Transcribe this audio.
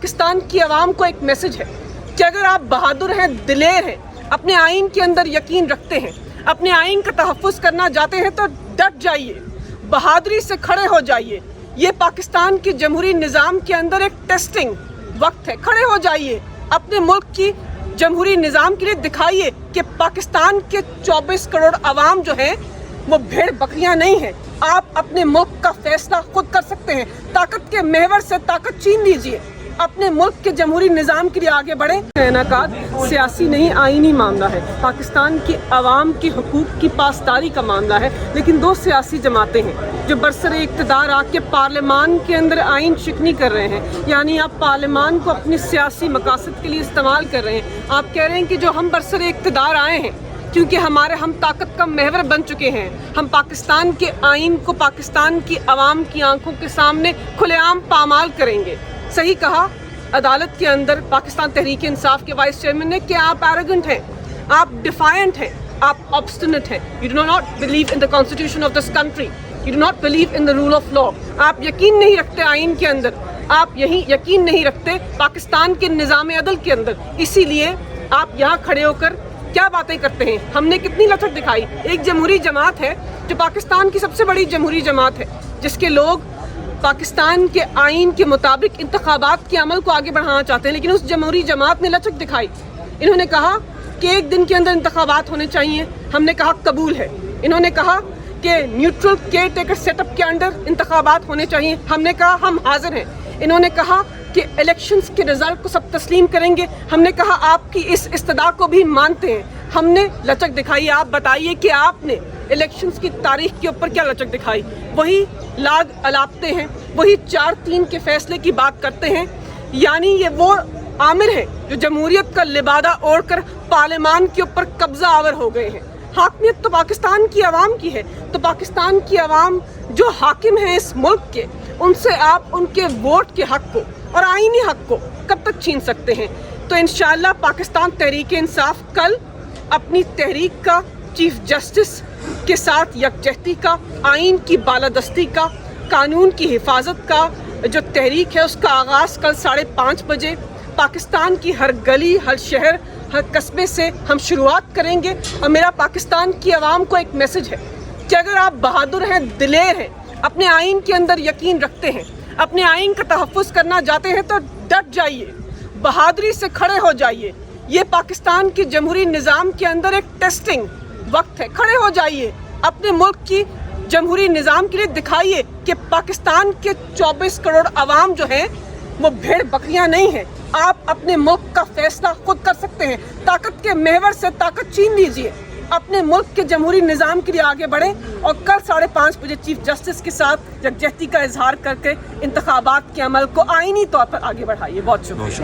पाकिस्तान की आवाम को एक मैसेज है कि अगर आप बहादुर हैं, दिलेर हैं, अपने आइन के अंदर यकीन रखते हैं, अपने आइन का तहफ़्फ़ुज़ करना चाहते हैं तो डट जाइए, बहादुरी से खड़े हो जाइए। ये पाकिस्तान के जमहूरी निज़ाम के अंदर एक टेस्टिंग वक्त है। खड़े हो जाइए, अपने मुल्क की जमहूरी निज़ाम के लिए दिखाइए कि पाकिस्तान के 24 करोड़ अवाम जो हैं वो भेड़ बकरियां नहीं हैं। आप अपने मुल्क का फैसला खुद कर सकते हैं। ताकत के महवर से ताकत छीन लीजिए, अपने मुल्क के जमहूरी निज़ाम के लिए आगे बढ़े। इनेकाद सियासी नहीं, आईनी मामला है। पाकिस्तान की आवाम की हुकूक की पासदारी का मामला है। लेकिन दो सियासी जमातें हैं जो बरसरे इक़्तिदार आके पार्लियामान के अंदर आइन शिकनी कर रहे हैं, यानी आप पार्लियामान को अपनी सियासी मकासद के लिए इस्तेमाल कर रहे हैं। आप कह रहे हैं कि जो हम बरसरे इक़्तिदार आए हैं क्योंकि हम ताकत का महवर बन चुके हैं, हम पाकिस्तान के आइन को पाकिस्तान की आवाम की आंखों के सामने खुलेआम पामाल करेंगे। सही कहा अदालत के अंदर पाकिस्तान तहरीक इंसाफ के वाइस चेयरमैन ने कि आप एरोगेंट हैं, आप डिफायंट हैं, आप ऑब्स्टिनेट हैं। You do not believe in the constitution of this country, you do not believe in the rule of law. आप यकीन नहीं रखते आइन के अंदर, आप यही यकीन नहीं रखते पाकिस्तान के निज़ाम अदल के अंदर। इसीलिए आप यहाँ खड़े होकर क्या बातें करते हैं। हमने कितनी लचक दिखाई। एक जमहूरी जमात है जो पाकिस्तान की सबसे बड़ी जमहूरी जमात है, जिसके लोग पाकिस्तान के आइन के मुताबिक इंतखाबात के अमल को आगे बढ़ाना चाहते हैं, लेकिन उस जमहूरी जमात ने लचक दिखाई। इन्होंने कहा कि एक दिन के अंदर इंतखाबात होने चाहिए, हमने कहा कबूल है। इन्होंने कहा कि न्यूट्रल केयर टेकर सेटअप के अंडर इंतखाबात होने चाहिए, हमने कहा हम हाजिर हैं। इन्होंने कहा कि इलेक्शंस के रिजल्ट को सब तस्लीम करेंगे, हमने कहा आपकी इस इस्तदा को भी मानते हैं। हमने लचक दिखाई। आप बताइए कि आपने इलेक्शंस की तारीख के ऊपर क्या लचक दिखाई। वही लाग अलापते हैं, वही 4-3 के फैसले की बात करते हैं। यानी ये वो आमिर हैं जो जमहूरियत का लिबादा ओढ़ कर पार्लियामान के ऊपर कब्जा आवर हो गए हैं। हाकमियत तो पाकिस्तान की आवाम की है, तो पाकिस्तान की आवाम जो हाकिम है इस मुल्क के, उनसे आप उनके वोट के हक को और आईनी हक को कब तक छीन सकते हैं। तो इंशाअल्लाह पाकिस्तान तहरीक इंसाफ कल अपनी तहरीक का चीफ जस्टिस के साथ यकजहती का, आइन की बालादस्ती का, कानून की हिफाजत का जो तहरीक है उसका आगाज़ कल 5:30 बजे पाकिस्तान की हर गली, हर शहर, हर कस्बे से हम शुरुआत करेंगे। और मेरा पाकिस्तान की आवाम को एक मैसेज है कि अगर आप बहादुर हैं, दिलेर हैं, अपने आइन के अंदर यकीन रखते हैं, अपने आइन का तहफ़्फ़ुज़ करना चाहते हैं तो डट जाइए, बहादुरी से खड़े हो जाइए। ये पाकिस्तान के जमहूरी निज़ाम के अंदर एक टेस्टिंग वक्त है। खड़े हो जाइए, अपने मुल्क की जमहूरी निज़ाम के लिए दिखाइए कि पाकिस्तान के 24 करोड़ अवाम जो हैं वो भेड़ बकरियां नहीं हैं। आप अपने मुल्क का फैसला खुद कर सकते हैं। ताकत के महवर से ताकत छीन लीजिए, अपने मुल्क के जमहूरी निज़ाम के लिए आगे बढ़े और कल 5:30 बजे चीफ जस्टिस के साथ यकजहती का इजहार करके इंतखाबात के अमल को आईनी तौर पर आगे बढ़ाइए। बहुत शुक्रिया।